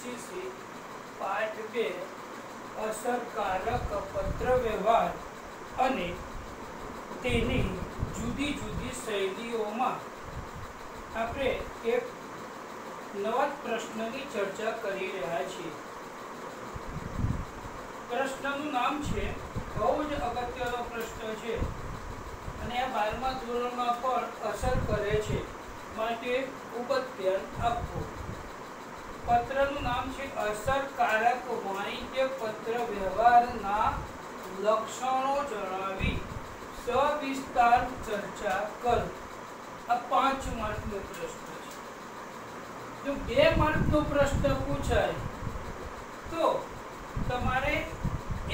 NCC पाठ 2 असरकारक पत्र व्यवहार अने तेनी जुदी जुदी शैलीओमां आपणे एक नवा प्रश्ननी चर्चा करी रह्या छीए। प्रश्ननुं नाम छे, बहु ज अगत्यनो प्रश्न छे અને આ 12મા ધોરણમાં પણ અસર કરે છે, માટે ખૂબ જ ધ્યાન આપવું। પત્રનું નામ છે અસરકારક વાણિજ્ય પત્ર વ્યવહારના લક્ષણો જણાવી સવિસ્તાર ચર્ચા કરો। આ 5 માર્કનો પ્રશ્ન છે। જો 2 માર્કનો પ્રશ્ન પૂછાય તો તમારે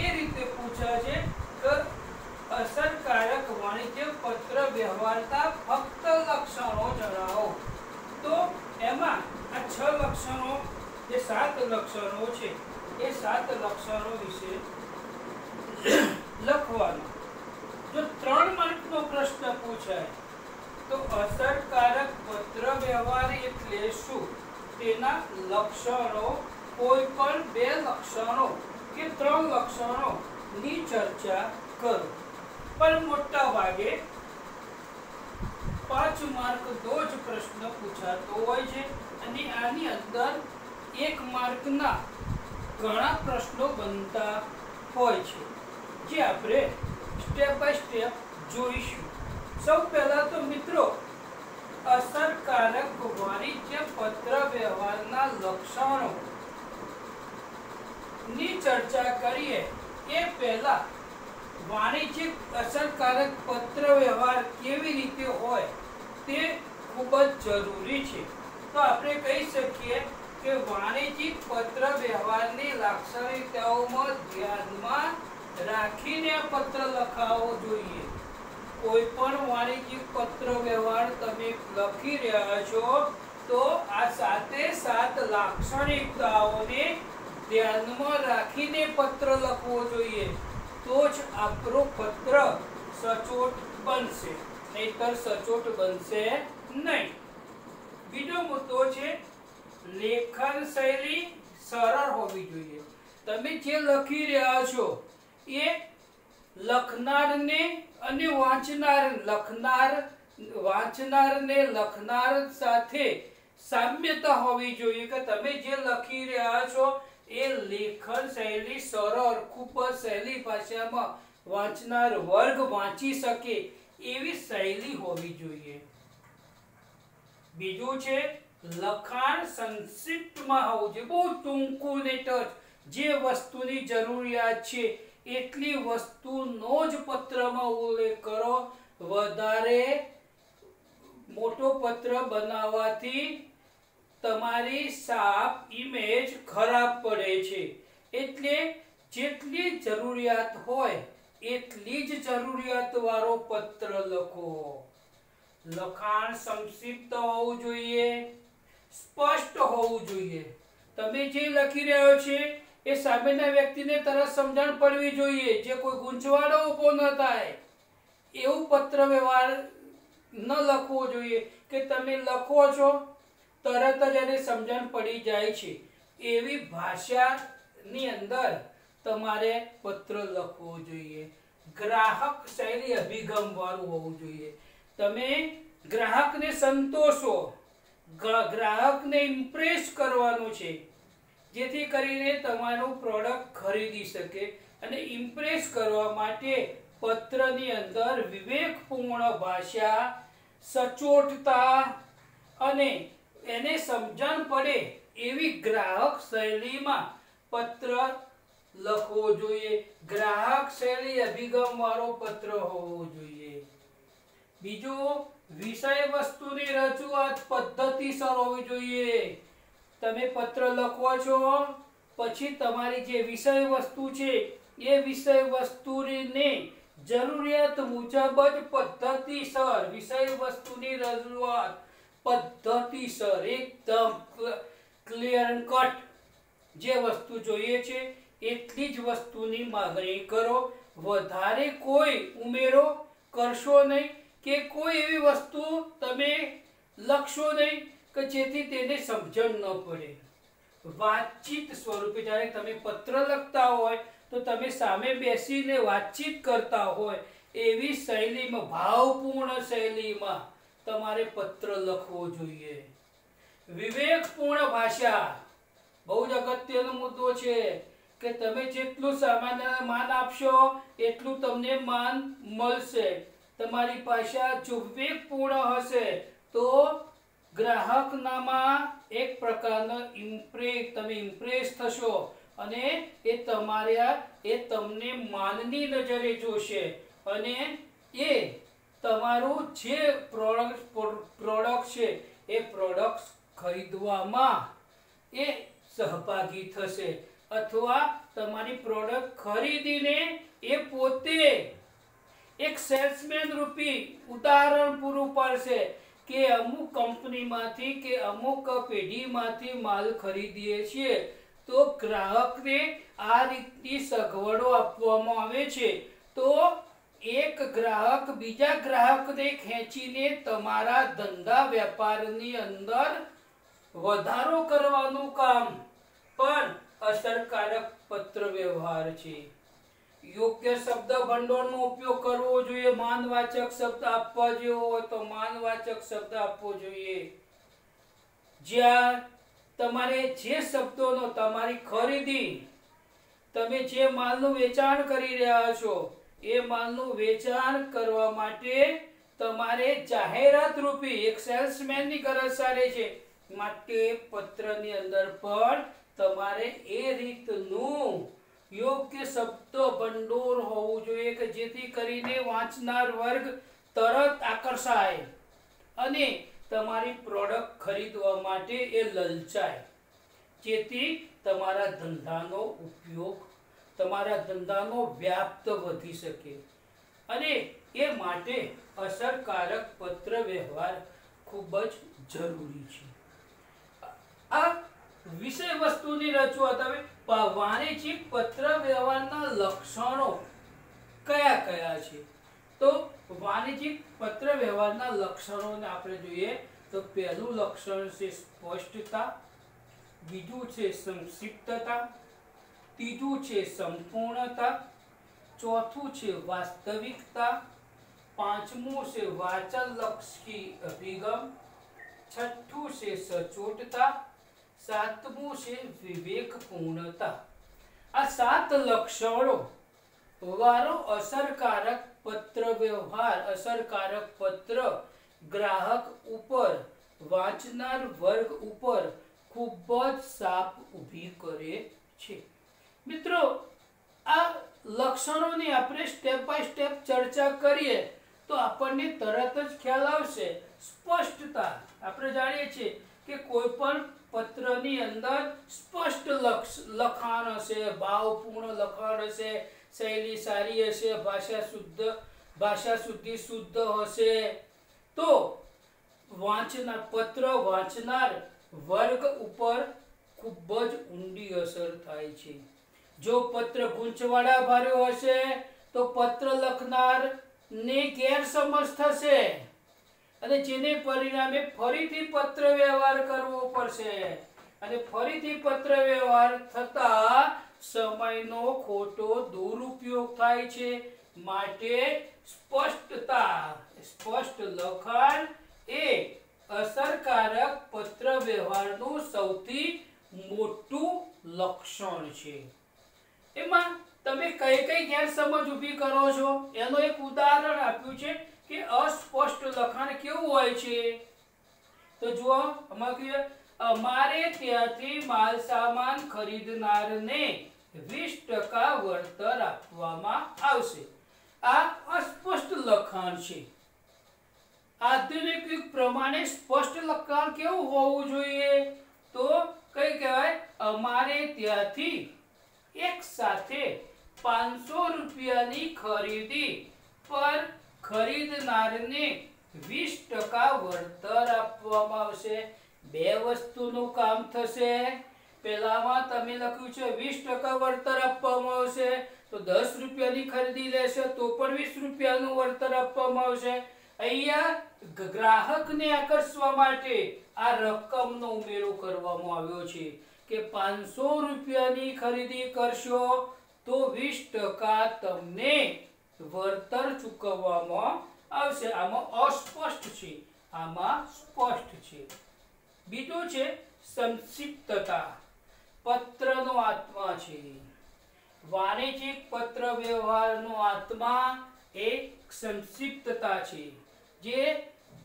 એ રીતે પૂછાશે કે असरकारक वाणिज्य पत्र व्यवहारता फक्त लक्षणों जणावो। तो एमां आ 6 लक्षणों जे 7 लक्षणों छे ए 7 लक्षणों विषे लखवानुं। जो 3 मार्कनो प्रश्न पूछाय तो असरकारक पत्र व्यवहार एटले शुं, तेना लक्षणों कोई पण 2 लक्षणों के 3 लक्षणों नी चर्चा करो। पर मोटा भागे 5 मार्क दो ज प्रश्न पूछातो होय छे अने आनी अंदर 1 मार्कना घणा प्रश्नों बनता होय छे, जे आपणे स्टेप बाय स्टेप जोईशुं। सौ पहला तो मित्रों असरकारक वाणिज्य पत्र व्यवहारना लक्षणों नी चर्चा करीए ए पहला वाणिज्यिक असरकारक पत्र व्यवहार केवी रीते होय ते खूब ज जरूरी छे। तो आपणे कही सकीए के वाणिज्यिक पत्र व्यवहारनी लाक्षणिकताओमां ध्यानमां राखीने पत्र लखावो जोईए। कोई पण वाणिज्यिक पत्र व्यवहार तमे लखी रह्या छो तो आ साथे साथ लाक्षणिकताओने ध्यानमां राखीने पत्र लखवो जोईए, तो ज आपणो पत्र सचोट बनशे, नहीतर सचोट बनशे नहीं। बीजो मुद्दो छे लेखन शैली सरल होवी जोईए। तमे जे लखी रह्या छो ए लखनारने अने वांचनारने लखनार साथे साम्यता होवी जोईए के तमे जे लखी रह्या छो ए लेखन शैली सरल खूब सहेली भाषामां वांचनार वर्ग वांची सके एवी शैली होवी जोईए। बीजું છે લખાણ સંક્ષિપ્તમાં હોવું જોઈએ, બહુ ટૂંકું ને ટચ, જે વસ્તુની જરૂરિયાત છે એટલી વસ્તુનો જ પત્રમાં ઉલ્લેખ કરો। વધારે મોટો પત્ર બનાવવાથી તમારી સાપ ઇમેજ ખરાબ પડે છે, એટલે જેટલી જરૂરિયાત હોય એટલી જ જરૂરિયાત વાળો પત્ર લખો। લખાણ સંક્ષિપ્ત હોવું જોઈએ, સ્પષ્ટ હોવું જોઈએ। તમે જે લખી રહ્યો છે એ સામેના વ્યક્તિને તરત સમજણ પડવી જોઈએ, જે કોઈ ગૂંચવાડો ઊભો ન થાય એવું પત્ર વ્યવહાર ન લખવો જોઈએ કે તમે લખો છો तरत ज एने समझण पड़ी जाए छे एवी भाषानी अंदर तमारे पत्र लखवो जोईए। ग्राहक शैली अभिगम वाळुं होवुं जोईए। तमे ग्राहकने संतोषो, ग्राहकने इम्प्रेस करवानो छे, जेथी करीने तमारो प्रोडक्ट खरीदी सके। अने इम्प्रेस करवा माटे पत्रनी अंदर विवेकपूर्ण भाषा, सचोटता अने એને સમજણ પડે એવી ગ્રાહક શૈલીમાં પત્ર લખવો જોઈએ। ગ્રાહક શૈલી અભિગમ વાળો પત્ર હોવો જોઈએ। બીજું વિષય વસ્તુની રજૂઆત પદ્ધતિસર હોવી જોઈએ। તમે પત્ર લખો છો પછી તમારી જે વિષય વસ્તુ છે એ વિષય વસ્તુને જરૂરિયાત મુજબ જ પદ્ધતિસર વિષય વસ્તુની રજૂઆત पद्धतिसर एकदम क्लियर एंड कट जे वस्तु जोईए छे एटली ज वस्तुनी मागणी करो। वधारे कोई उमेरो करशो नहीं के कोई एवी वस्तु तमे लखशो नहीं કે જેથી તેને સમજણ ન પડે। વાતચીત સ્વરૂપે જ્યારે તમે પત્ર લખતા હોય તો તમે સામે બેસીને વાતચીત કરતા હોય એવી શૈલીમાં, ભાવપૂર્ણ શૈલીમાં તમારે પત્ર લખવો જોઈએ. વિવેકપૂર્ણ ભાષા બહુ જ અગત્યનો મુદ્દો છે કે તમે જેટલું સામાન્ય માન આપશો એટલું તમને માન મળશે. તમારી ભાષા જો વિવેકપૂર્ણ હશે તો ગ્રાહકનામાં એક પ્રકારનો તમે ઇમ્પ્રેસ થશો અને એ તમને માનની નજરે જોશે અને એ તમારું જે પ્રોડક્ટ છે એ પ્રોડક્ટ ખરીદવામાં એ સહભાગી થશે અથવા તમારી પ્રોડક્ટ ખરીદીને એ પોતે એક સેલ્સમેન રૂપી ઉદાહરણ પૂરું પાડશે કે અમુક કંપનીમાંથી કે અમુક પેઢીમાંથી માલ ખરીદીએ છીએ તો ગ્રાહકને આ રીતની સગવડો આપવામાં આવે છે તો એક ગ્રાહક બીજા ગ્રાહકને ખેંચીને તમારા ધંધા વેપારની અંદર વધારો કરવાનું કામ પણ અસરકારક પત્ર વ્યવહાર છે. યોગ્ય શબ્દ ભંડોળનો ઉપયોગ કરવો જોઈએ. માનવાચક શબ્દ આપવા જેવો હોય તો માનવાચક શબ્દ આપવો જોઈએ. જ્યાં તમારે જે શબ્દોનો તમારી ખરીદી, તમે જે માલનું વેચાણ કરી રહ્યા છો એ માલનું વેચાણ કરવા માટે તમારે જાહેરાત રૂપી એક સેલ્સમેનની ગરજ સારે છે માટે પત્રની અંદર પણ તમારે એ રીતનું યોગ્ય શબ્દ ભંડોળ હોવું જોઈએ કે જેથી કરીને વાંચનાર વર્ગ તરત આકર્ષાય અને તમારી પ્રોડક્ટ ખરીદવા માટે એ લલચાય, જેથી તમારા ધંધાનો ઉપયોગ, તમારા ધંધાનો વ્યાપ્ત વધી શકે અને એ માટે અસરકારક પત્ર વ્યવહાર ખૂબ જ જરૂરી છે. આ વિષય વસ્તુની રજૂઆત. હવે વાણિજ્યિક પત્ર વ્યવહારના લક્ષણો કયા કયા છે? તો વાણિજ્યિક પત્ર વ્યવહારના લક્ષણોને આપણે જોઈએ તો પહેલું લક્ષણ છે સ્પષ્ટતા, બીજું છે સંક્ષિપ્તતા, ત્રીજું છે સંપૂર્ણતા, ચોથું છે વાસ્તવિકતા, પાંચમું છે વાચનલક્ષી અભિગમ, છઠ્ઠું છે સચોટતા, સાતમું છે વિવેકપૂર્ણતા. આ 7 લક્ષણો વાળો અસરકારક પત્ર વ્યવહાર, અસરકારક પત્ર ગ્રાહક ઉપર, વાંચનાર વર્ગ ઉપર ખૂબ જ છાપ ઊભી કરે છે. મિત્રો, આ લક્ષણોની આપણે સ્ટેપ બાય સ્ટેપ ચર્ચા કરીએ તો આપણને તરત જ ખ્યાલ આવશે. સ્પષ્ટતા, આપણે જાણીએ છીએ કે કોઈ પણ પત્રની અંદર સ્પષ્ટ લખાણ હશે, ભાવપૂર્ણ લખાણ હશે, શૈલી સારી હશે, ભાષા શુદ્ધિ શુદ્ધ હશે તો પત્ર વાંચનાર વર્ગ ઉપર ખૂબ જ ઊંડી અસર થાય છે. જો પત્ર ગૂંચવાડા ભર્યો હશે તો પત્ર લખનાર ને ગેરસમજ થશે અને જેને પરિણામે ફરીથી પત્ર વ્યવહાર કરવો પડશે અને ફરીથી પત્ર વ્યવહાર થતા સમયનો ખોટો દુરુપયોગ થાય છે. માટે સ્પષ્ટતા, સ્પષ્ટ લખાણ એ અસરકારક પત્ર વ્યવહારનું સૌથી મોટું લક્ષણ છે. એમાં તમે કઈ કઈ ગેરસમજ ઊભી કરો છો એનો એક ઉદાહરણ આપ્યું છે કે અસ્પષ્ટ લખાણ કેવું હોય છે. તો જુઓ, અમારે ત્યાંથી માલ સામાન ખરીદનારને 20% વળતર આપવામાં આવશે. આ અસ્પષ્ટ લખાણ છે. આધુનિક યુગ પ્રમાણે સ્પષ્ટ લખાણ કેવું હોવું જોઈએ? તો કઈ કહેવાય, અમારે ત્યાંથી એક સાથે 500 રૂપિયાની ખરીદી પર ખરીદનારને 20% વળતર આપવામાં આવશે. બે વસ્તુનું કામ થશે. પહેલામાં તમે લખ્યું છે 20% વળતર આપવામાં આવશે, તો 10 રૂપિયાની ખરીદી લેશે તો પણ 20 રૂપિયાનું વળતર આપવામાં આવશે. અહીંયા ગ્રાહકને આકર્ષવા માટે આ રકમનો ઉમેરો કરવામાં આવ્યો છે કે 500 રૂપિયાની ખરીદી કરશો તો 20% તમને વળતર ચૂકવવામાં આવશે. આમાં અસ્પષ્ટ છે, આમાં સ્પષ્ટ છે. બીજું છે સંક્ષિપ્તતા. પત્રનો આત્મા છે. વાણિજ્યિક પત્ર વ્યવહારનો આત્મા એક સંક્ષિપ્તતા છે, જે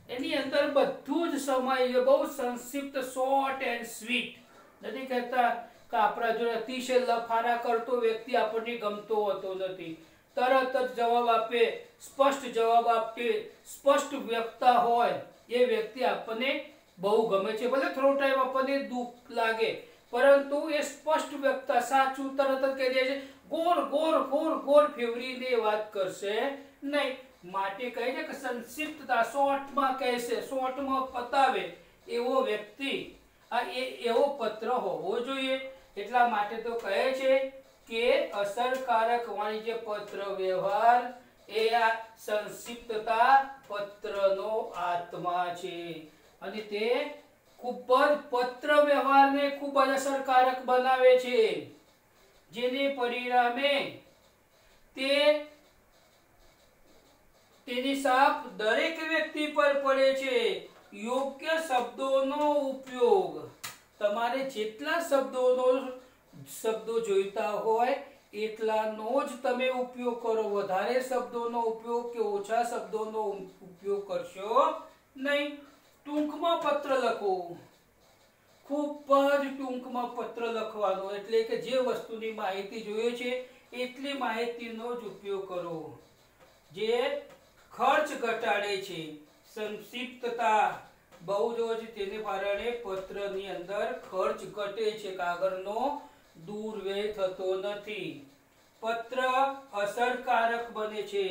એની અંદર બધું જ સમય બહુ સંક્ષિપ્ત, શોર્ટ એન્ડ સ્વીટ. નથી કહેતા કે આપણા જો અતિશય લફારા કરતો વ્યક્તિ આપણને ગમતો હોતો નથી. તરત જ જવાબ આપે, સ્પષ્ટ જવાબ આપે, સ્પષ્ટ વ્યક્તા હોય એ વ્યક્તિ આપણને બહુ ગમે છે. ભલે થોડો ટાઈમ આપણને દુઃખ લાગે, પરંતુ એ સ્પષ્ટ વ્યક્તા સાચું તરત જ કહી દે છે. ગોળ ગોળ ગોળ ગોળ ફેવરીને વાત કરશે નહીં. માટે કહે છે કે સંક્ષિપ્તતા, શોર્ટમાં કહેશે, શોર્ટમાં પતાવે એવો વ્યક્તિ, આ એવો પત્ર હોવો જોઈએ. એટલા માટે તો કહે છે કે અસરકારક વાણિજ્ય પત્ર વ્યવહાર એ આ સંક્ષિપ્તતા પત્રનો આત્મા છે. અને તે ખૂબ જ પત્ર વ્યવહારને ખૂબ જ અસરકારક બનાવે છે, જેને પરિણામે તેની છાપ દરેક વ્યક્તિ પર પડે છે. યોગ્ય શબ્દોનો ઉપયોગ, તમારે જેટલા શબ્દો જોઈતા હોય એટલાનો જ તમે ઉપયોગ કરો. વધારે શબ્દોનો ઉપયોગ કે ઓછા શબ્દોનો ઉપયોગ કરશો નહીં. ટૂંકમાં પત્ર લખો, ખૂબ જ ટૂંકમાં પત્ર લખવાનો, એટલે કે જે વસ્તુની માહિતી જોઈએ છે એટલી માહિતીનો જ ઉપયોગ કરો, જે ખર્ચ ઘટાડે છે. સંક્ષિપ્તતા બહુ જ હોય છે, તેને કારણે પત્રની અંદર ખર્ચ ઘટે છે, કાગળનો દુર્વ્યય થતો નથી. પત્ર અસરકારક બને છે.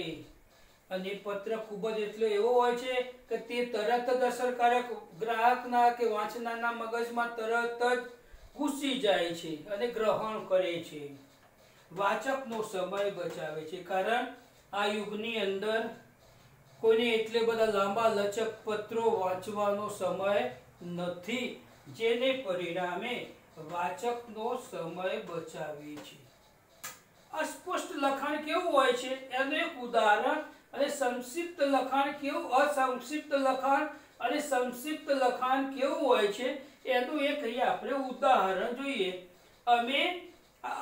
અને પત્ર ખૂબ જ એટલો એવો હોય છે કે તે તરત જ અસરકારક ગ્રાહકના કે વાંચનારના મગજમાં તરત જ ઘૂસી જાય છે અને ગ્રહણ કરે છે. વાચકનો સમય બચાવે છે, કારણ આ યુગની અંદર કોઈને એટલે બધા લાંબા લચક પત્રો વાંચવાનો સમય નથી, જેને પરિણામે વાચકનો સમય બચાવે છે. અસ્પષ્ટ લખાણ કેવું હોય છે એનું એક ઉદાહરણ, અને સંક્ષિપ્ત લખાણ કેવું, અસંક્ષિપ્ત લખાણ અને સંક્ષિપ્ત લખાણ કેવું હોય છે એનું એક અહીંયા આપણે ઉદાહરણ જોઈએ. અમે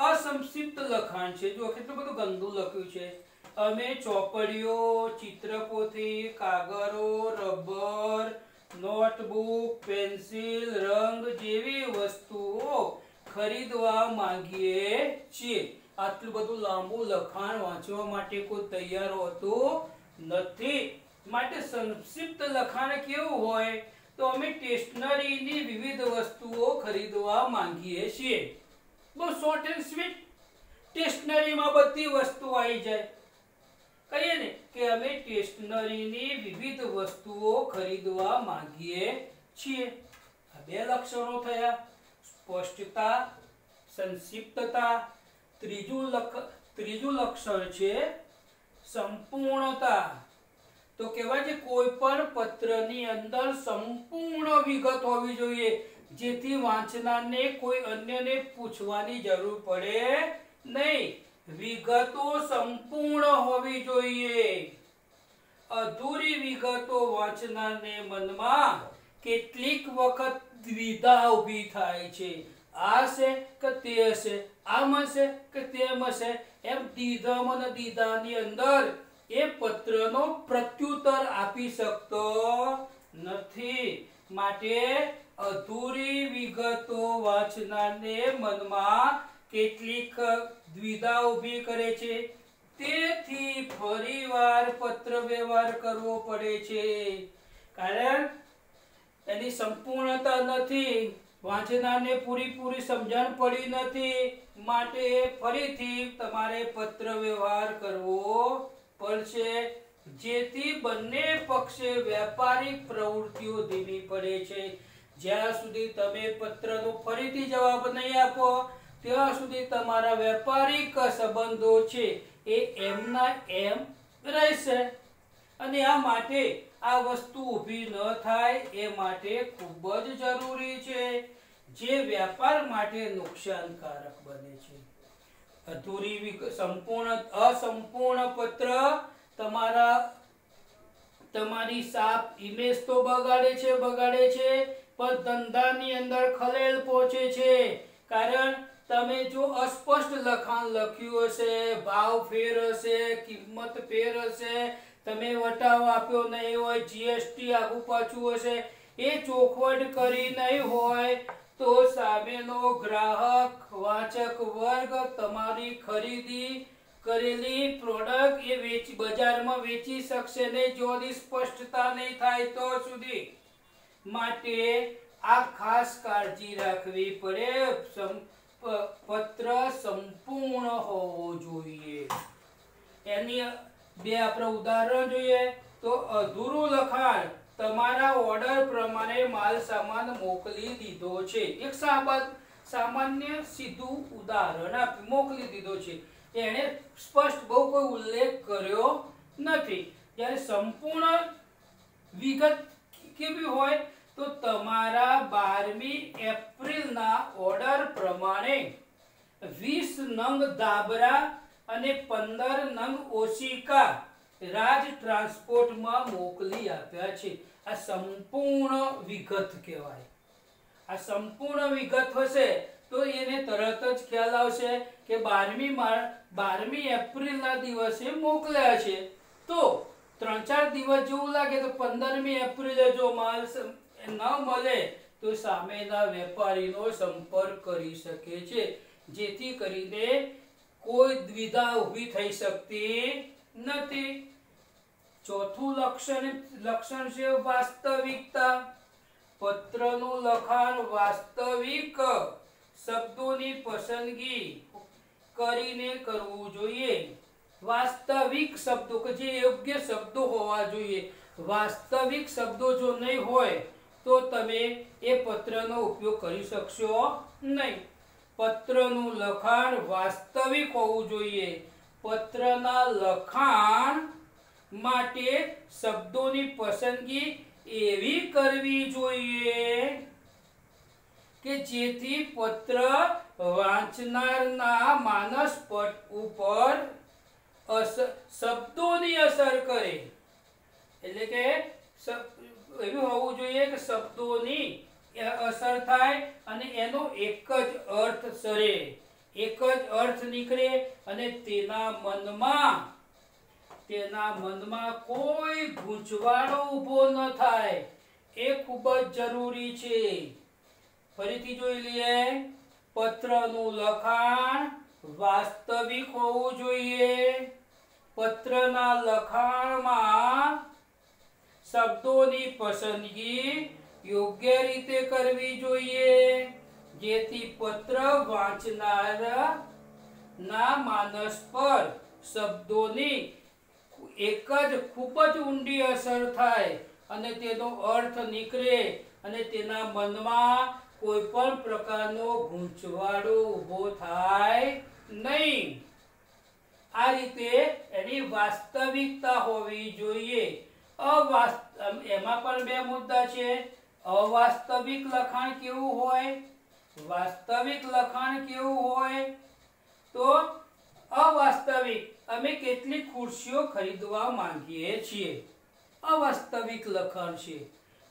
અસંક્ષિપ્ત લખાણ છે, જો કેટલું બધું ગંદુ લખ્યું છે. અમે ચોપડીઓ, ચિત્રપોથી, કાગળો, રબર, નોટબુક, પેન્સિલ, રંગ જેવી વસ્તુઓ ખરીદવા માંગીએ છીએ. આટલું બધું લાંબુ લખાણ વાંચવા માટે કોઈ તૈયાર હોતું નથી. માટે સંક્ષિપ્ત લખાણ કેવું હોય તો અમે સ્ટેશનરીની વિવિધ વસ્તુઓ ખરીદવા માંગીએ છીએ. બહુ શોર્ટ એન્ડ સ્વીટ. સ્ટેશનરીમાં બધી વસ્તુ આવી જાય. કહીએ ને કે અમે સ્ટેશનરીની વિવિધ વસ્તુઓ ખરીદવા માંગીએ છીએ. આ બે લક્ષણો થયા, સ્પષ્ટતા, સંક્ષિપ્તતા. ત્રીજું લક્ષણ છે સંપૂર્ણતા. તો કહેવાય છે કોઈ પણ પત્રની અંદર સંપૂર્ણ વિગત હોવી જોઈએ, જેથી વાંચનારને કોઈ અન્યને પૂછવાની જરૂર પડે નહીં. વિગતો સંપૂર્ણ હોવી જોઈએ. અધૂરી વિગતો વાંચનારને મનમાં કેટલીક વખત દ્વિધા ઊભી થાય છે. આ છે કે તે હશે, આમ હશે કે તેમ હશે, એમ દીધાની અંદર એ પત્રનો પ્રત્યુત્તર આપી શકતો નથી. માટે અધૂરી વિગતો વાંચનારને મનમાં કેટલીક દ્વિધા ઊભી કરે છે, તેથી ફરીવાર પત્ર વ્યવહાર કરવો પડે છે. કારણ એની સંપૂર્ણતા નથી, વાંચનારને પૂરી સમજણ પડી નથી. માટે ફરીથી તમારે પત્ર વ્યવહાર કરવો પડશે, જેથી બંને પક્ષે વ્યાપારિક પ્રવૃત્તિઓ ધીમી પડે છે. જ્યાં સુધી તમે પત્રનો ફરીથી જવાબ નહીં આપો ત્યાં સુધી તમારા વ્યાપારિક સંબંધો છે એ એમના એમ રહેશે. અને આ માટે આ વસ્તુ ઊભી ન થાય એ માટે ખૂબ જ જરૂરી છે. જે વ્યાપાર માટે નુકસાનકારક બને છે. અસંપૂર્ણ પત્ર તમારી સાફ ઇમેજ તો બગાડે છે પણ ધંધાની અંદર ખલેલ પહોંચે છે. કારણ તમે જો અસ્પષ્ટ લખાણ લખ્યું હશે, ભાવ ફેર હશે, કિંમત ફેર હશે, તમે વટાવ આપ્યો નહીં હોય, જીએસટી આગુ પાછું હશે, એ ચોખવટ કરી નહીં હોય તો સામેનો ગ્રાહક વાચક વર્ગ તમારી ખરીદી કરેલી પ્રોડક્ટ એ બજારમાં વેચી શકશે નહીં જો સ્પષ્ટતા નહીં થાય તો સુધી. માટે આ ખાસ કાળજી રાખવી પડે. પત્ર સંપૂર્ણ હોવો જોઈએ. એની બે આપણે ઉદાહરણ જોઈએ તો અધૂરું લખાણ તમારા ઓર્ડર પ્રમાણે માલ સામાન મોકલી દીધો છે. એક સામાન્ય સીધું ઉદાહરણ આપ્યું, મોકલી દીધો છે. એને સ્પષ્ટ બહુ કોઈ ઉલ્લેખ કર્યો નથી. જ્યારે સંપૂર્ણ વિગત કેવી હોય તો તમારા 12મી એપ્રિલના ઓર્ડર પ્રમાણે 20 નંગ ધાબરા અને 15 નંગ ઓશિકા રાજ ટ્રાન્સપોર્ટમાં મોકલી આપ્યા છે. આ સંપૂર્ણ વિગત કહેવાય. આ સંપૂર્ણ વિગત હશે તો એને તરત જ ખ્યાલ આવશે કે 12મી એપ્રિલના દિવસે મોકલ્યા છે. તો 3-4 દિવસ જેવું લાગે તો 15મી એપ્રિલે જો માલ ન મળે તો સામેના વેપારીનો સંપર્ક કરી શકે છે, જેથી કરીને કોઈ દ્વિધા ઊભી થઈ શકતી નથી. ચોથું લક્ષણ છે વાસ્તવિકતા. પત્રનું લખાણ વાસ્તવિક શબ્દોની પસંદગી કરીને કરવું જોઈએ. વાસ્તવિક શબ્દો કે જે યોગ્ય શબ્દો હોવા જોઈએ. વાસ્તવિક શબ્દો જો નહીં હોય તો તમે એ પત્રનો ઉપયોગ કરી શકશો નહીં. પત્રનું લખાણ વાસ્તવિક હોવું જોઈએ. પત્રના લખાણ માટે શબ્દોની પસંદગી એવી કરવી જોઈએ કે જેથી પત્ર વાંચનારના માનસ પટ ઉપર શબ્દોની અસર કરે. એટલે કે એવું હોવું જોઈએ કે શબ્દોની અસર થાય અને એનો એક જ અર્થ સરે, એક જ અર્થ નીકળે અને તેના મનમાં કોઈ ગૂંચવાડો ઊભો ન થાય. એ ખૂબ જ જરૂરી છે. ફરીથી જોઈ લઈએ. પત્રનું લખાણ વાસ્તવિક હોવું જોઈએ. પત્રના લખાણમાં શબ્દોની પસંદગી યોગ્ય રીતે કરવી જોઈએ જેથી પત્ર વાંચનારના માનસ પર શબ્દોની એક જ ખૂબ જ ઊંડી અસર થાય અને તેનો અર્થ નીકળે અને તેના મનમાં કોઈ પણ પ્રકારનો ગૂંચવાડો ઊભો થાય નહીં. આ રીતે એની વાસ્તવિકતા હોવી જોઈએ. એમાં પણ બે મુદ્દા છે. અવાસ્તવિક લખાણ કેવું હોય, વાસ્તવિક લખાણ કેવું હોય. તો અવાસ્તવિક, અમે કેટલીક ખુરશીઓ ખરીદવા માંગીએ છીએ, અવાસ્તવિક લખાણ છે.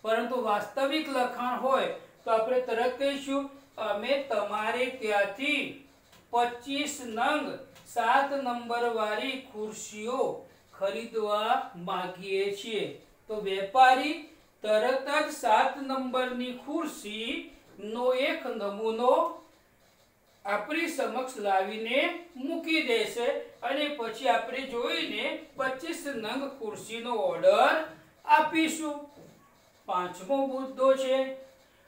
પરંતુ વાસ્તવિક લખાણ હોય તો આપણે તરત કહીશું અમે તમારે ત્યાંથી 25 નંગ 7 નંબર વાળી ખુરશીઓ ખરીદવા માંગીએ છીએ. તો વેપારી તરત જ 7 નંબરની ખુરશી નો એક નમૂનો આપણી સમક્ષ લાવીને મૂકી દેશે અને પછી આપણે જોઈને 25 નંગ ખુરશીનો ઓર્ડર આપીશું. પાંચમો મુદ્દો છે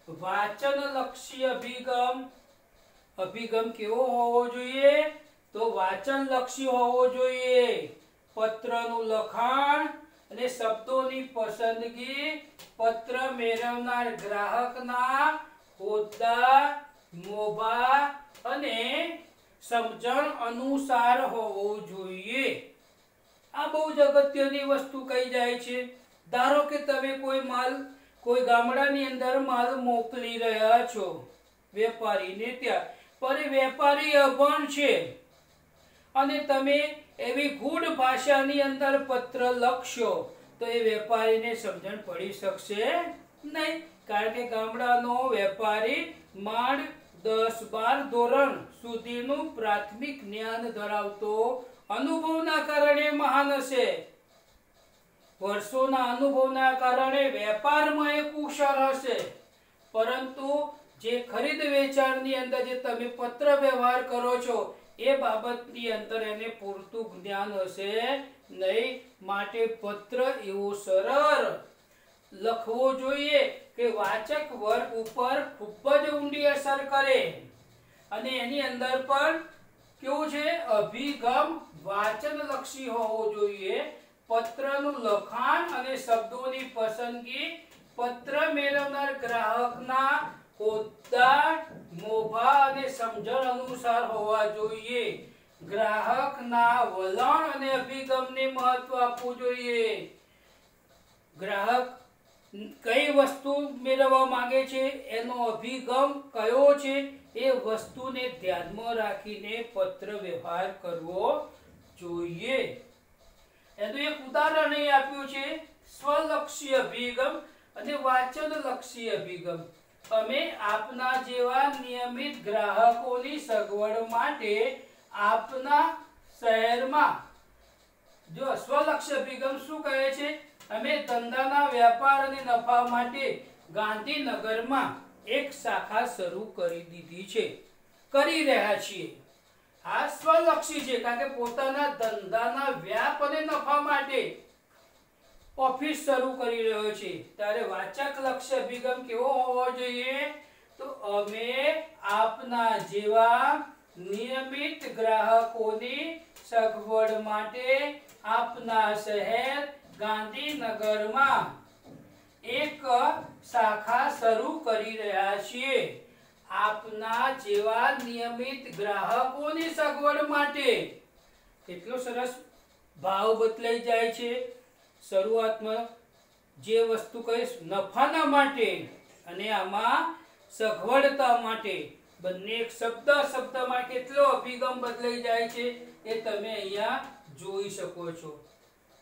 વાચનલક્ષી અભિગમ. અભિગમ કેવો હોવો જોઈએ? તો વાચનલક્ષી હોવો જોઈએ. પત્રનું લખાણ અને શબ્દોની પસંદગી પત્ર મેળવનાર ગ્રાહકના હોદ્દા, મોભા અને સમજણ અનુસાર હોવું જોઈએ. આ બહુ જ અગત્યની વસ્તુ કહી જાય છે. ધારો કે તમે કોઈ ગામડાની અંદર માલ મોકલી રહ્યા છો, વેપારીને ત્યાં, પણ વેપારી અભણ છે અને તમે એવી ગૂઢ ભાષાની અંદર પત્ર લખશો તો એ વેપારીને સમજણ પડી શકશે નહીં, કારણ કે ગામડાનો વેપારી માંડ 10-12 ધોરણ સુધીનું પ્રાથમિક જ્ઞાન ધરાવતો અનુભવના કારણે મહાન હશે, વર્ષોના અનુભવના કારણે વેપારમાં એ કુશળ હશે, પરંતુ જે ખરીદ વેચાણની અંદર જે તમે પત્ર વ્યવહાર કરો છો એ બાબતની અંદર એને પૂરતું જ્ઞાન હશે નહીં, માટે પત્ર એવો સરળ લખવો જોઈએ કે વાચક વર્ગ ઉપર ખૂબ જ ઊંડી અસર કરે, અને એની અંદર પણ કેવું છે, અભિગમ વાચન લક્ષી હોવો જોઈએ. પત્રનું લખાણ અને શબ્દોની પસંદગી પત્ર મેળવનાર ગ્રાહકના હોદ્દા, મોભા અને સમજણ અનુસાર હોવા જોઈએ. ગ્રાહકના વલણ અને અભિગમને મહત્વ આપવું જોઈએ. ગ્રાહક કઈ વસ્તુ મેળવવા માંગે છે, એનો અભિગમ કયો છે, એ વસ્તુને ધ્યાનમાં રાખીને પત્ર વ્યવહાર કરવો જોઈએ. એનું એક ઉદાહરણ અહીં આપ્યું છે, સ્વલક્ષી અભિગમ અને વાચનલક્ષી અભિગમ. અમે આપના જેવા નિયમિત ગ્રાહકોની સગવડ માટે આપના શહેરમાં, જો સ્વલક્ષી અભિગમ શું કહે છે, અમે ધંધાના વ્યાપાર અને નફા માટે ગાંધીનગરમાં એક શાખા શરૂ કરી દીધી છે, કરી રહ્યા છીએ. આ સ્વલક્ષી છે, કારણ કે પોતાના ધંધાના વ્યાપ અને નફા માટે ઓફિસ શરૂ કરી રહ્યો છે. ત્યારે વાચક લક્ષ્ય અભિગમ કેવો હોવો જોઈએ, તો અમે આપના જેવા નિયમિત ગ્રાહકોની સગવડ માટે આપના શહેર ગાંધીનગરમાં એક શાખા શરૂ કરી રહ્યા છીએ. આપના જેવા નિયમિત ગ્રાહકોની સગવડ માટે, કેટલો સરસ ભાવ બદલાઈ જાય છે. શરૂઆતમાં જે વસ્તુ કહીશ નફાના માટે અને આમાં સગવડતા માટે, બંને એક શબ્દમાં કેટલો અભિગમ બદલાઈ જાય છે એ તમે અહીંયા જોઈ શકો છો.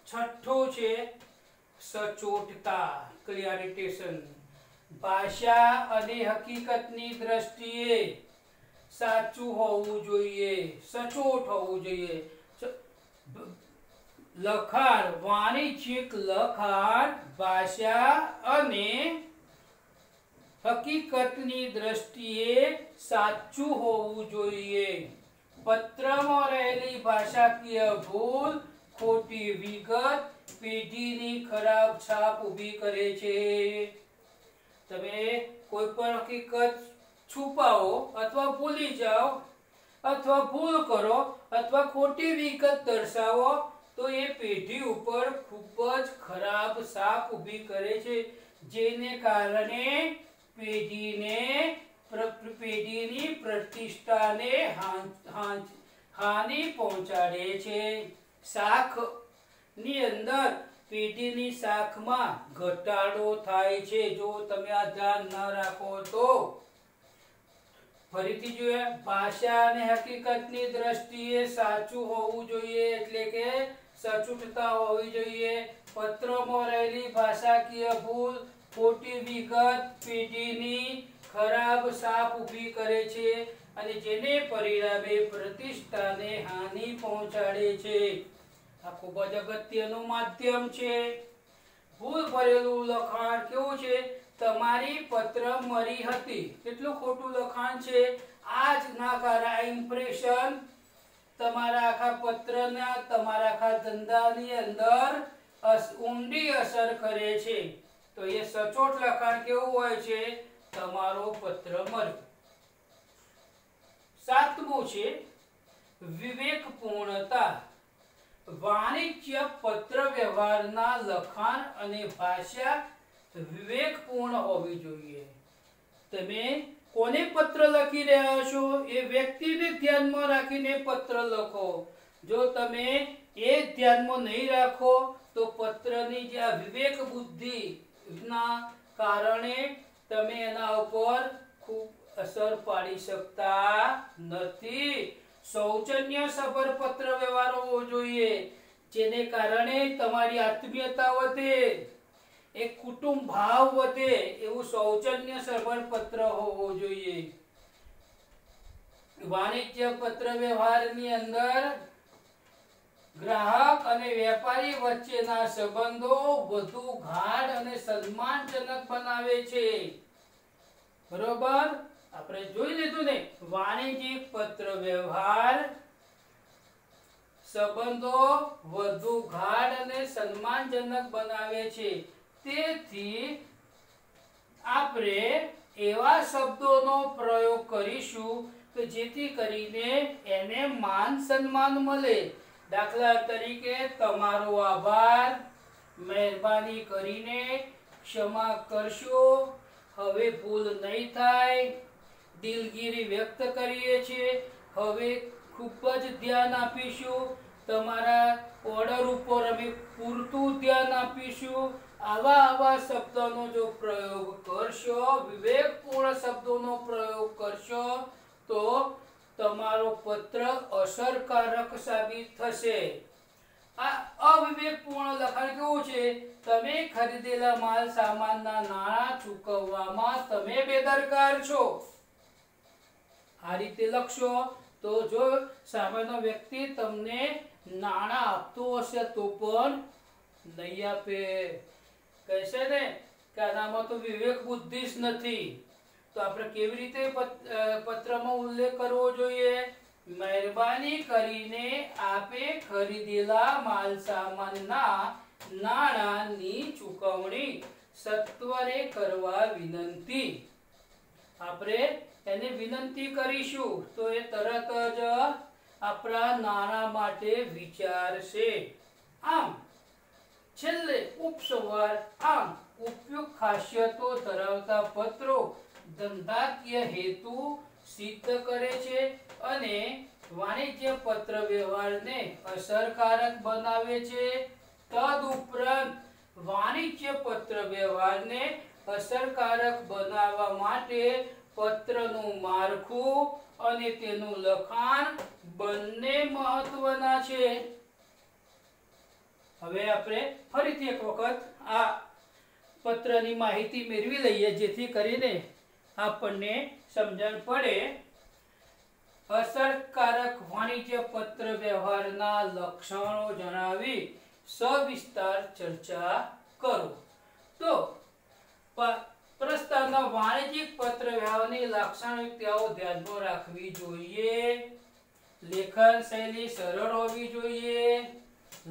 છઠ્ઠો છે સચોટતા, ક્લિયરિટેશન. ભાષા અને હકીકતની દ્રષ્ટિએ સાચું હોવું જોઈએ, સચોટ હોવું જોઈએ. લખાણ, વાણિજ્યિક લખાણ ભાષા અને હકીકતની દ્રષ્ટિએ સાચું હોવું જોઈએ. પત્રમાં રહેલી ભાષાકીય ભૂલ, ખોટી વિગત પેઢીની ખરાબ છાપ ઊભી કરે છે. તમે કોઈ પણ હકીકત છુપાવો અથવા ભૂલી જાઓ અથવા ભૂલ કરો અથવા ખોટી વિગત દર્શાવો તો એ પેઢી ઉપર ખૂબ જ ખરાબ છાપ ઊભી કરે છે, જેને કારણે પેઢીની પ્રતિષ્ઠાને હાનિ પહોંચાડે છે. શાખની અંદર પેઢીની શાખમાં ઘટાડો થાય છે. જો તમે આ ધ્યાન ન રાખો તો. ફરીથી જોઈએ, ભાષા અને હકીકતની દ્રષ્ટિએ સાચું હોવું જોઈએ, એટલે કે સચોટતા હોવી જોઈએ. પત્રમાં રહેલી ભાષાકીય ભૂલ, ખોટી વિગત પેઢીની ખરાબ છાપ ઊભી કરે છે અને જેને પરિણામે પ્રતિષ્ઠાને હાનિ પહોંચાડે છે. આ ખૂબ જ અગત્યનું માધ્યમ છે. ભૂલ ભરેલું લખાણ કેવું છે, તમારી પત્ર મરી હતી, કેટલું ખોટું લખાણ છે. આ જ નાકારા ઇમ્પ્રેશન તમારા આખા પત્રના, તમારા આખા ધંધાની અંદર ઊંડી અસર કરે છે. તો એ સચોટ લખાણ કેવું હોય છે, તમારો પત્ર મર્યો. સાતમું છે વિવેકપૂર્ણતા. વાણિજ્ય પત્ર વ્યવહારના લખાણ અને ભાષા વિવેકપૂર્ણ હોવી જોઈએ. તમે કોને પત્ર લખી રહ્યા છો એ વ્યક્તિને ધ્યાનમાં રાખીને પત્ર લખો. જો તમે એ ધ્યાનમાં નહીં રાખો તો પત્રની જે વિવેક બુદ્ધિ ના કારણે તમે એના ઉપર ખૂબ અસર પાડી શકતા નથી। સૌજન્ય સભર પત્ર વ્યવહાર હોવો જોઈએ, જેને કારણે તમારી આત્મીયતા વધે, એક કુટુંબ ભાવ વધે એવું સૌજન્ય સભર પત્ર હોવો જોઈએ। વાણિજ્ય પત્ર વ્યવહારની અંદર ગ્રાહક અને વેપારી વચ્ચેના સંબંધો વધુ ગાઢ અને સન્માનજનક બનાવે છે। બરોબર, આપણે જોઈ લીધું ને, વાણિજ્યિક પત્ર વ્યવહાર સંબંધો વધુ ગાઢ અને સન્માનજનક બનાવે છે। તેથી આપણે એવા શબ્દોનો પ્રયોગ કરીશું કે જેથી કરીને એને માન સન્માન મળે। દાખલા તરીકે તમારો આભાર, મહેરબાની કરીને ક્ષમા કરશો, હવે ભૂલ નહીં થાય, દિલગીરી વ્યક્ત કરીએ છીએ, હવે ખૂબ જ ધ્યાન આપીશું, તમારા ઓર્ડર ઉપર અમે પૂરતું ધ્યાન આપીશું। આવા શબ્દોનો જો પ્રયોગ કરશો, વિવેકપૂર્ણ શબ્દોનો પ્રયોગ કરશો, તો તમારો પત્ર અસરકારક સાબિત થશે। આ અવિવેકપૂર્ણ લખાણ કેવું છે? તમે ખરીદેલા માલ સામાનના નાણાં ચૂકવવામાં તમે બેદરકાર છો, આ રીતે લખશો તો જો સામેનો વ્યક્તિ તમને નાણાં આપતો હશે તો પણ નહીં આપે, કહેશે ને કે આનામાં તો વિવેક બુદ્ધિ જ નથી। તો આપણે કેવી રીતે પત્રમાં ઉલ્લેખ કરવો જોઈએ? મહેરબાની કરીને આપે ખરીદેલા માલ સામાનના નાણાંની ચૂકવણી સત્વરે કરવા વિનંતી। આપણે એને વિનંતી કરીશું તો એ તરત જ આપણા નાણાં માટે વિચારશે। આમ છેલ્લે ઉપસંહાર, આમ ઉપયુક્ત ખાસિયતો ધરાવતા પત્રો ધંધાકીય હેતુ સિદ્ધ કરે છે અને વાણિજ્ય પત્ર વ્યવહારને અસરકારક બનાવે છે। તદુપરાંત વાણિજ્ય પત્ર વ્યવહારને અસરકારક બનાવવા માટે પત્રનું માળખું અને તેનું લખાણ બંને મહત્વના છે। હવે આપણે ફરીથી એક વખત આ પત્રની માહિતી મેળવી લઈએ, જેથી કરીને આપણને સમજણ પડે। અસરકારક વાણિજ્ય પત્ર વ્યવહારના લક્ષણો જણાવી સવિસ્તાર ચર્ચા કરો। તો પ્રસ્તાવના વાણિજ્યિક પત્ર વ્યવહારની લાક્ષણિકતાઓ ધ્યાનમાં રાખવી જોઈએ। લેખન શૈલી સરળ હોવી જોઈએ,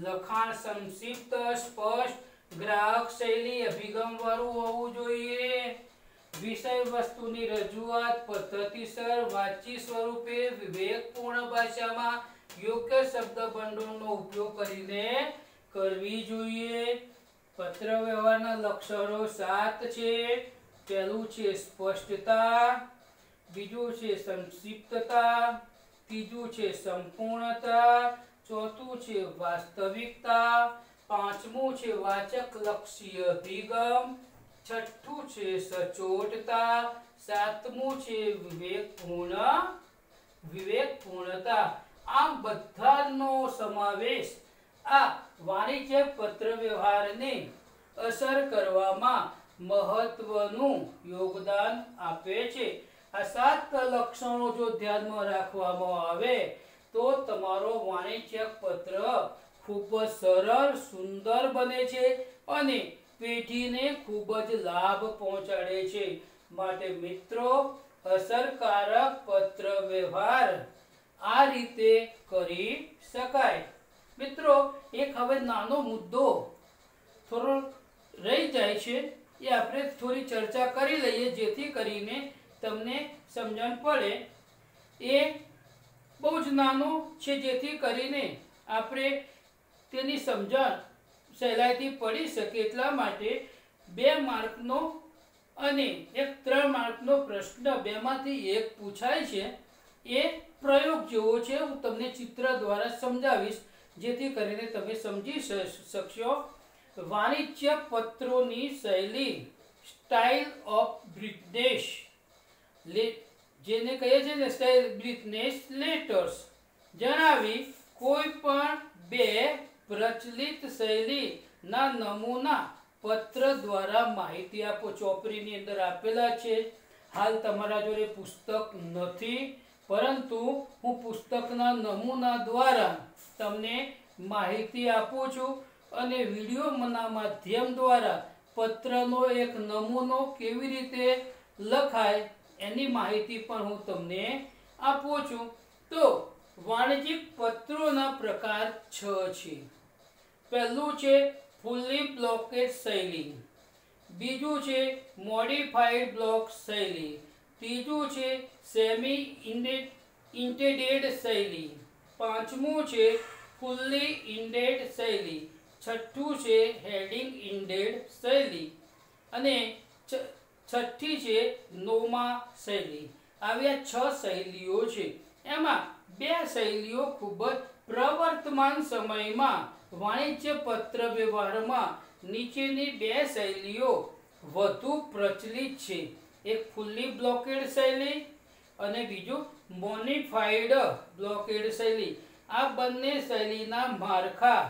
લખાણ સંક્ષિપ્ત, સ્પષ્ટ, ગ્રાહક શૈલી અભિગમ વાળું હોવું જોઈએ, વિષય વસ્તુની રજૂઆત પદ્ધતિસર વાતચીત સ્વરૂપે વિવેકપૂર્ણ ભાષામાં યોગ્ય શબ્દભંડોળનો ઉપયોગ કરીને કરવી જોઈએ। પત્ર વ્યવહારના લક્ષણો 7 છે। પહેલું છે સ્પષ્ટતા, બીજું છે સંક્ષિપ્તતા, ત્રીજું છે સંપૂર્ણતા, ચોથું છે વાસ્તવિકતા, પાંચમું છે વાચક લક્ષી અભિગમ, છઠ્ઠું છે સચોટતા, સાતમું છે વિવેકપૂર્ણતા। આમ બધાનો સમાવેશ આ વાણિજ્ય પત્ર વ્યવહારને અસર કરવામાં મહત્વનું યોગદાન આપે છે। આ 7 લક્ષણો જો ધ્યાનમાં રાખવામાં આવે તો તમારો વાણિજ્ય પત્ર ખૂબ જ સરળ, સુંદર બને છે અને પેઢીને ખૂબ જ લાભ પહોંચાડે છે। માટે મિત્રો, અસરકારક પત્ર વ્યવહાર આ રીતે કરી શકાય। મિત્રો, એક હવે નાનો મુદ્દો થોડો રહી જાય છે, એ આપણે થોડી ચર્ચા કરી લઈએ જેથી કરીને તમને સમજણ પડે। એ બહુ જ નાનો છે જેથી કરીને આપણે તેની સમજણ સહેલાઈથી પડી શકે, એટલા માટે 2 માર્કનો અને એક 3 માર્કનો પ્રશ્ન બેમાંથી એક પૂછાય છે। એ પ્રયોગ જેવો છે, હું તમને ચિત્ર દ્વારા સમજાવીશ જેથી કરીને તમે સમજી શકશો। વાણિજ્ય પત્રોની શૈલી, સ્ટાઇલ ઓફ બિઝનેસ, જેને કહીએ છીએ ને વિટનેસ લેટર્સ જણાવી કોઈ પણ બે પ્રચલિત શૈલીના નમૂના પત્ર દ્વારા માહિતી આપો. ચોપડીની અંદર આપેલા છે. હાલ તમારા જોડે પુસ્તક નથી, પરંતુ હું પુસ્તકના નમૂના દ્વારા તમને માહિતી આપું છું અને વિડીયોના માધ્યમ દ્વારા પત્રનો એક નમૂનો કેવી રીતે લખાય એની માહિતી પણ હું તમને આપું છું. તો વાણિજ્યિક પત્રોના પ્રકાર 6 છે. પહેલું છે ફુલ્લી બ્લોકેડ શૈલી, બીજું છે મોડિફાઈડ બ્લોક શૈલી, ત્રીજું છે સેમી ઇન્ટેડેડ શૈલી, પાંચમું છે ફુલ્લી ઇન્ડેડ શૈલી, છઠ્ઠું છે હેડિંગ ઇન્ડેડ શૈલી અને છઠ્ઠી છે નોમા શૈલી. આવી 6 શૈલીઓ છે. એમાં 2 શૈલીઓ ખૂબ જ પ્રવર્તમાન સમયમાં વાણિજ્ય પત્ર વ્યવહારમાં નીચેની 2 શૈલીઓ વધુ પ્રચલિત છે. એક ફુલ્લી બ્લોકેડ શૈલી અને બીજું મોડિફાઈડ બ્લોકેડ શૈલી. આ બંને શૈલીના માળખા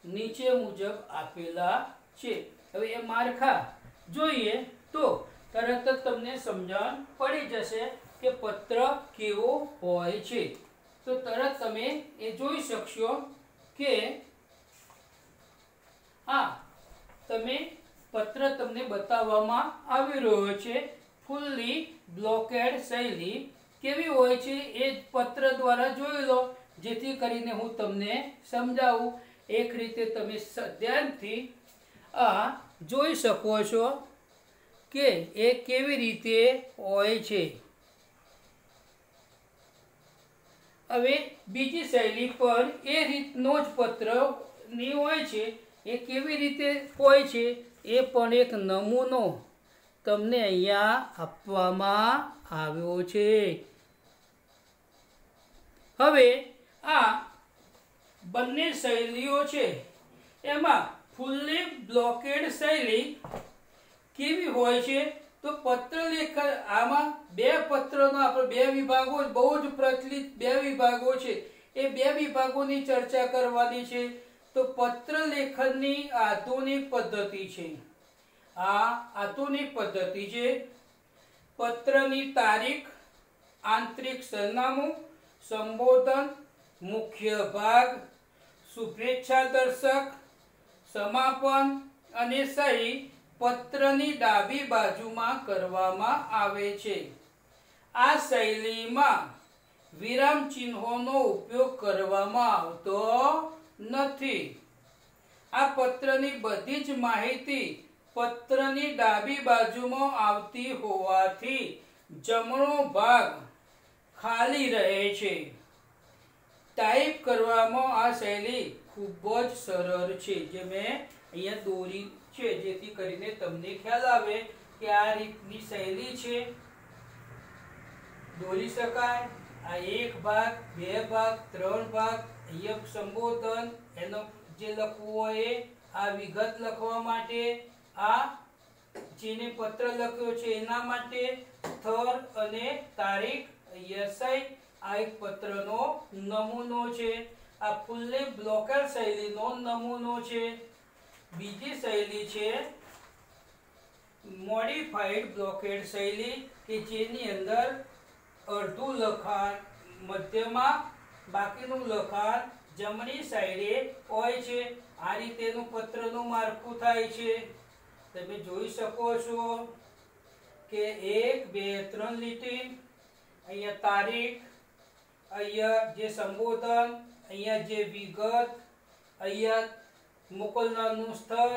નીચે મુજબ આપેલા છે. હવે એ માળખા જોઈએ તો તરત જ તમને સમજણ પડી જશે કે પત્ર કેવો હોય છે. તો તરત તમે એ જોઈ શકશો કે આ તમે પત્ર તમને બતાવવામાં આવી રહ્યો છે. ફુલ્લી બ્લોકેડ શૈલી કેવી હોય છે એ પત્ર દ્વારા જોઈ લો, જેથી કરીને હું તમને સમજાવું. એક રીતે તમે ધ્યાનથી આ જોઈ શકો છો કે એ કેવી રીતે હોય છે. હવે બીજી શૈલી પર એ રીતનો જ પત્રની હોય છે. એ કેવી રીતે હોય છે એ પણ એક નમૂનો તમને અહીંયા આપવામાં આવ્યો છે. હવે આ બંને શૈલીઓ છે એમાં ફુલ્લી બ્લોકેડ શૈલી કેવી હોય છે તો પત્ર લેખન આમાં 2 પત્રનો આપણે 2 વિભાગો બહુ જ પ્રચલિત 2 વિભાગો છે. એ 2 વિભાગોની ચર્ચા કરવાની છે. તો પત્ર લેખનની આધુનિક પદ્ધતિ છે. આ આધુનિક પદ્ધતિ છે. પત્રની તારીખ, આંતરિક સરનામું, સંબોધન, મુખ્ય ભાગ, શુભેચ્છા દર્શક, સમાપન અને સહી પત્રની ડાબી બાજુમાં કરવામાં આવે છે. આ શૈલીમાં વિરામ ચિહ્નોનો ઉપયોગ કરવામાં આવતો નથી. આ પત્રની બધી જ માહિતી પત્રની ડાબી બાજુમાં આવતી હોવાથી જમણો ભાગ ખાલી રહે છે. ટાઈપ કરવામાં આ શૈલી ખૂબ જ સરળ છે. જે મેં અહીંયા દોરી છે જેથી કરીને તમને ખ્યાલ આવે કે આ રીતની શૈલી છે. દોરી શકાય. આ 1 ભાગ, 2 ભાગ, 3 ભાગ. અહીંયા સંબોધન, એનો જે લખવું હોય આ વિગત લખવા માટે, આ જેને પત્ર લખ્યો છે એના માટે, સ્થળ અને તારીખ, અહીંયા સહી. આ એક પત્રનો નમૂનો છે. આ ફુલ્લી બ્લોકેડ શૈલીનો નમૂનો છે. બીજી શૈલી છે મોડિફાઈડ બ્લોકેડ શૈલી કે જેની અંદર અડધું લખાણ મધ્યમાં, બાકીનું લખાણ જમણી સાઈડે હોય છે. આ રીતેનું પત્રનું માળખું થાય છે. તમે જોઈ શકો છો કે 1, 2, 3 લીટી. અહીંયા તારીખ, અહીંયા જે સંબોધન, અહીંયા જે વિગત, અહીંયા મોકલનારનું સ્થળ,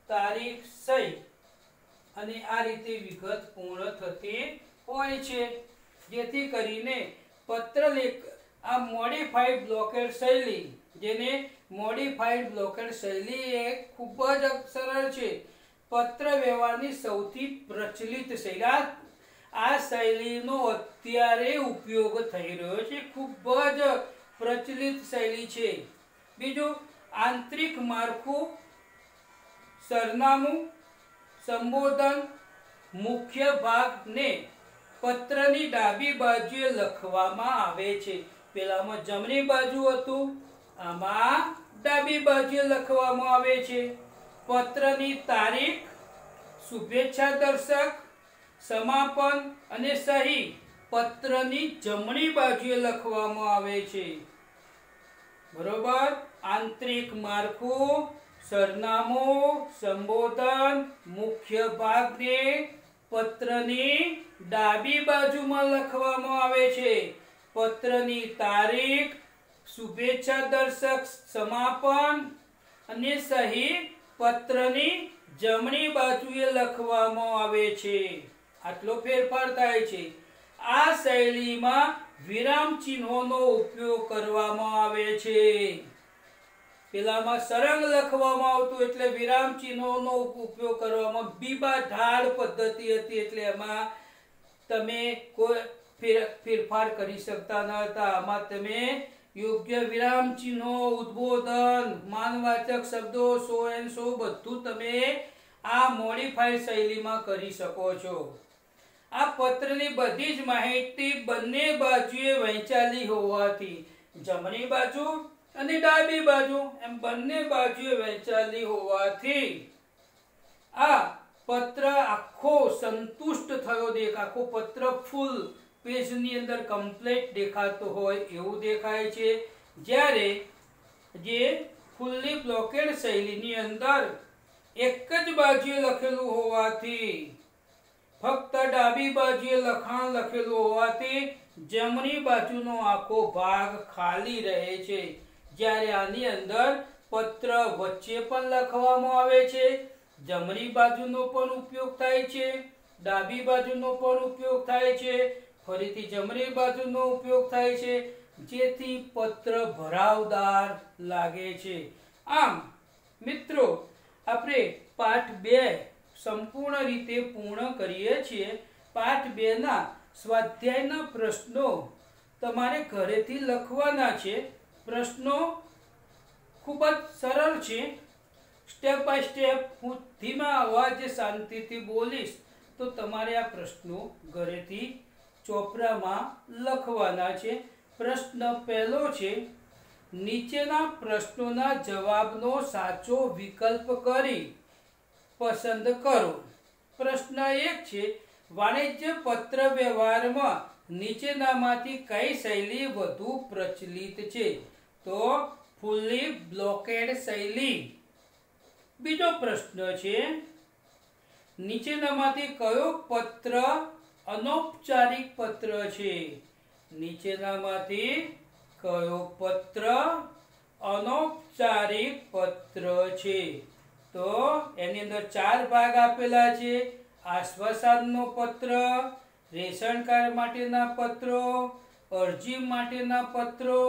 તારીખ, સહી અને આ રીતે વિગત પૂર્ણ થતી હોય છે. જેથી કરીને પત્રલેખ આ મોડિફાઈડ બ્લોકેડ શૈલી, જેને મોડિફાઈડ બ્લોકેડ શૈલી એ ખૂબ જ સરળ છે. પત્ર વ્યવહારની સૌથી પ્રચલિત શૈલી. આ શૈલીનો અત્યારે ઉપયોગ થઈ રહ્યો છે. ખૂબ જ પ્રચલિત શૈલી છે. બીજું આંતરિક માળખું, સરનામું, સંબોધન, મુખ્ય ભાગને પત્રની ડાબી બાજુએ લખવામાં આવે છે। પેલામાં જમણી બાજુ હતું, આમાં ડાબી બાજુએ લખવામાં આવે છે। પત્રની તારીખ, શુભેચ્છા દર્શક, સમાપન અને સહી પત્રની જમણી બાજુએ લખવામાં આવે છે। બરોબર। આંતરિક માળખું, સરનામું, સંબોધન, મુખ્ય ભાગને પત્રની ડાબી બાજુમાં લખવામાં આવે છે। પત્રની તારીખ, શુભેચ્છા દર્શક, સમાપન અને સહી પત્રની જમણી બાજુએ લખવામાં આવે છે। આટલો ફેરફાર થાય છે। આ શૈલીમાં વિરામ ચિહ્નોનો ઉપયોગ કરવામાં આવે છે। પેલામાં સરંગ લખવામાં આવતું એટલે વિરામ ચિહ્નોનો ઉપયોગ કરવામાં, બીબા ઢાળ પદ્ધતિ હતી એટલે એમાં તમે કોઈ ફેરફાર કરી શકતા ન હતા। આમાં તમે યોગ્ય વિરામ ચિહ્નો, ઉદ્બોધન, માનવાચક શબ્દો, સો એન્ડ સો બધું તમે આ મોડિફાઈડ શૈલીમાં કરી શકો છો। આ પત્રની બધી જ માહિતી બંને બાજુએ વહેંચાયેલી હોવાથી, જમણી બાજુ અને ડાબી બાજુ એમ બંને બાજુએ વહેંચાયેલી હોવાથી આ પત્ર આખો સંતુષ્ટ થયો આખો પત્ર ફૂલ પેજની અંદર કમ્પ્લીટ દેખાતો હોય એવું દેખાય છે। જ્યારે જે ફૂલ્લી બ્લોકેડ શૈલીની અંદર એક જ બાજુએ લખેલું હોવાથી, ફક્ત ડાબી બાજુએ લખાણ લખેલું હોવાથી જમણી બાજુનો આખો ભાગ ખાલી રહે છે। જ્યારે આની અંદર પત્ર વચ્ચે પણ લખવામાં આવે છે, જમણી બાજુનો પણ ઉપયોગ થાય છે, ડાબી બાજુનો પણ ઉપયોગ થાય છે, ફરીથી જમણી બાજુનો ઉપયોગ થાય છે, જેથી પત્ર ભરાવદાર લાગે છે। આમ મિત્રો, આપણે પાઠ 2 સંપૂર્ણ રીતે પૂર્ણ કરીએ છીએ। પાઠ 2 ના સ્વાધ્યાયના પ્રશ્નો તમારે ઘરેથી લખવાના છે। પ્રશ્નો ખૂબ જ સરળ છે। સ્ટેપ બાય સ્ટેપ હું ધીમા અવાજે શાંતિથી બોલીશ તો તમારે આ પ્રશ્નો ઘરેથી ચોપડામાં લખવાના છે। પ્રશ્ન પહેલો છે, નીચેના પ્રશ્નોના જવાબનો સાચો વિકલ્પ કરી પસંદ કરો। પ્રશ્ન 1 છે, વાણિજ્ય પત્ર વ્યવહારમાં નીચેનામાંથી કઈ શૈલી વધુ પ્રચલિત છે? તો ફુલ્લી બ્લોકેડ શૈલી। બીજો પ્રશ્ન છે, નીચેનામાંથી કયો પત્ર અનૌપચારિક પત્ર છે? નીચેનામાંથી કયો પત્ર અનૌપચારિક પત્ર છે? તો એની અંદર 4 ભાગ આપેલા છે। આશ્વાસનનો પત્ર, રેશન કાર્ડ માટેના પત્રો, અરજી માટેના પત્રો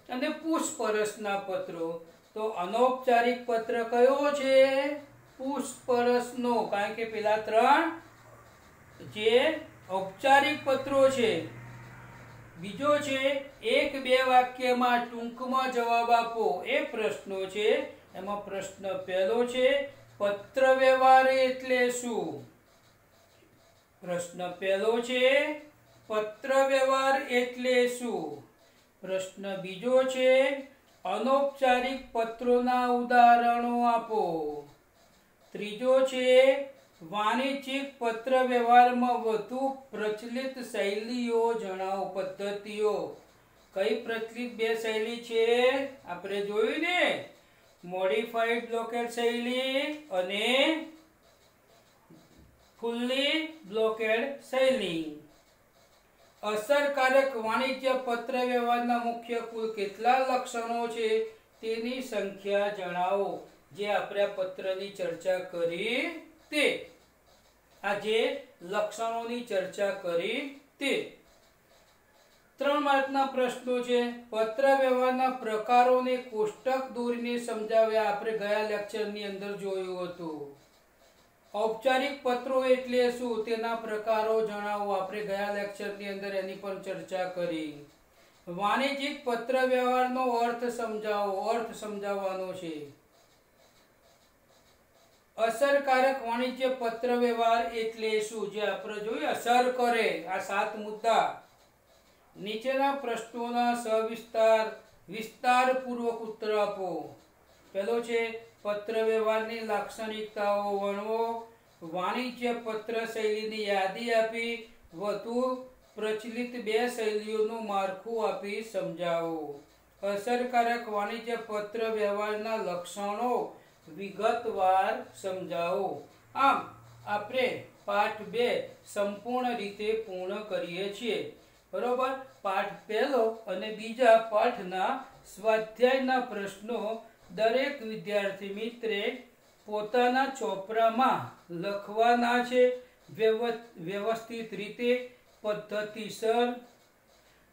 અને પૂછપરછના પત્રો। તો અનૌપચારિક પત્ર કયો છે? પૂછપરછનો, કારણ કે પેલા 3 જે ઔપચારિક પત્રો છે। બીજો છે, 1-2 વાક્યમાં ટૂંકમાં જવાબ આપો, એ પ્રશ્નો છે। એમાં પ્રશ્ન પહેલો છે, પત્ર વ્યવહાર એટલે શું? પ્રશ્ન પહેલો છે, પત્ર વ્યવહાર એટલે શું? પ્રશ્ન બીજો છે, અનૌપચારિક પત્રોના ઉદાહરણો આપો। ત્રીજો છે, વાણિજ્યિક પત્ર વ્યવહારમાં વધુ પ્રચલિત શૈલીઓ જણાવો, પદ્ધતિઓ। કઈ પ્રચલિત 2 શૈલી છે? આપણે જોયું ને, મોડિફાઈડ બ્લોકેડ શૈલી અને ફુલ્લી બ્લોકેડ શૈલી। અસરકારક વાણિજ્ય પત્ર વ્યવહારના મુખ્ય કુલ કેટલા લક્ષણો છે તેની સંખ્યા જણાવો। જે આપણે પત્રની ચર્ચા કરી તે, આ જે લક્ષણોની ચર્ચા કરી તે। 3 માર્કના પ્રશ્નો છે। પત્ર વ્યવહારના પ્રકારોને કોષ્ટક દોરીને સમજાવ્યા, આપણે ગયા લેક્ચરની અંદર જોયું હતું। ઔપચારિક પત્રો એટલે શું, તેના પ્રકારો જણાવો, આપણે ગયા લેક્ચરની અંદર એની પણ ચર્ચા કરી। વાણિજ્યિક પત્ર વ્યવહારનો અર્થ સમજાવો, અર્થ સમજાવવાનો છે। અસરકારક વાણિજ્ય પત્ર વ્યવહાર એટલે શું? જે આપણે જોઈએ અસર કરે આ 7 મુદ્દા. નીચેના પ્રશ્નોના સવિસ્તાર વિસ્તારપૂર્વક ઉત્તર આપો. પહેલો છે પત્ર વ્યવહારની લાક્ષણિકતાઓ વર્ણવો, વાણિજ્ય પત્ર શૈલીની યાદી આપી, વધુ પ્રચલિત 2 શૈલીઓનું માળખું આપી સમજાવો. અસરકારક વાણિજ્ય પત્ર વ્યવહારના લક્ષણો વિગતવાર સમજાવો. આમ આપણે પાઠ 2 સંપૂર્ણ રીતે પૂર્ણ કરીએ છીએ. બરોબર. પાઠ પહેલો અને બીજા પાઠના સ્વાધ્યાયના પ્રશ્નો દરેક વિદ્યાર્થી મિત્રે પોતાના ચોપડામાં લખવાના છે. વ્યવસ્થિત રીતે, પદ્ધતિસર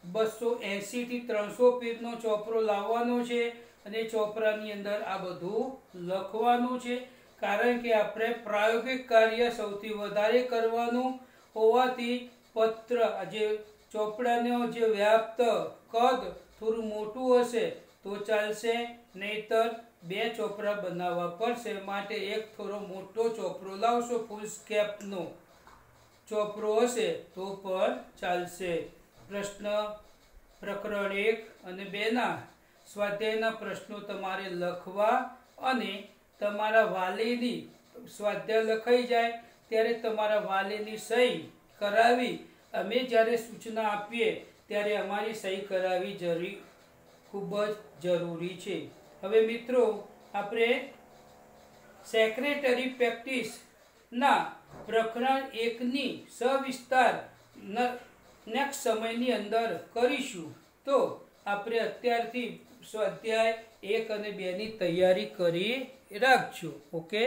280 થી 300 પેજનો ચોપડો લાવવાનો છે અને ચોપડાની અંદર આ બધું લખવાનું છે. કારણ કે આપણે પ્રાયોગિક કાર્ય સૌથી વધારે કરવાનું હોવાથી પત્ર જે ચોપડાનો જે વ્યાપ્ત કદ થોડું મોટું હશે તો ચાલશે, નહીતર 2 ચોપડા બનાવવા પડશે. માટે એક થોડો મોટો ચોપડો લાવશો, ફૂલ સ્કેપનો ચોપડો હશે તો પણ ચાલશે. પ્રશ્ન પ્રકરણ 1 અને 2 ના સ્વાધ્યાયના પ્રશ્નો તમારે લખવા અને તમારા વાલીની સ્વાધ્યાય લખાઈ જાય ત્યારે તમારા વાલીની સહી કરાવી, અમે જ્યારે સૂચના આપીએ ત્યારે અમારી સહી કરાવી ખૂબ જ જરૂરી છે. હવે મિત્રો આપણે સેક્રેટરી પ્રેક્ટિસના પ્રકરણ 1 ની સવિસ્તાર નેક્સ્ટ સમયની અંદર કરીશું. તો આપણે અત્યારથી સ્વાધ્યાય 1 અને 2 ની તૈયારી કરી રાખજો. ઓકે.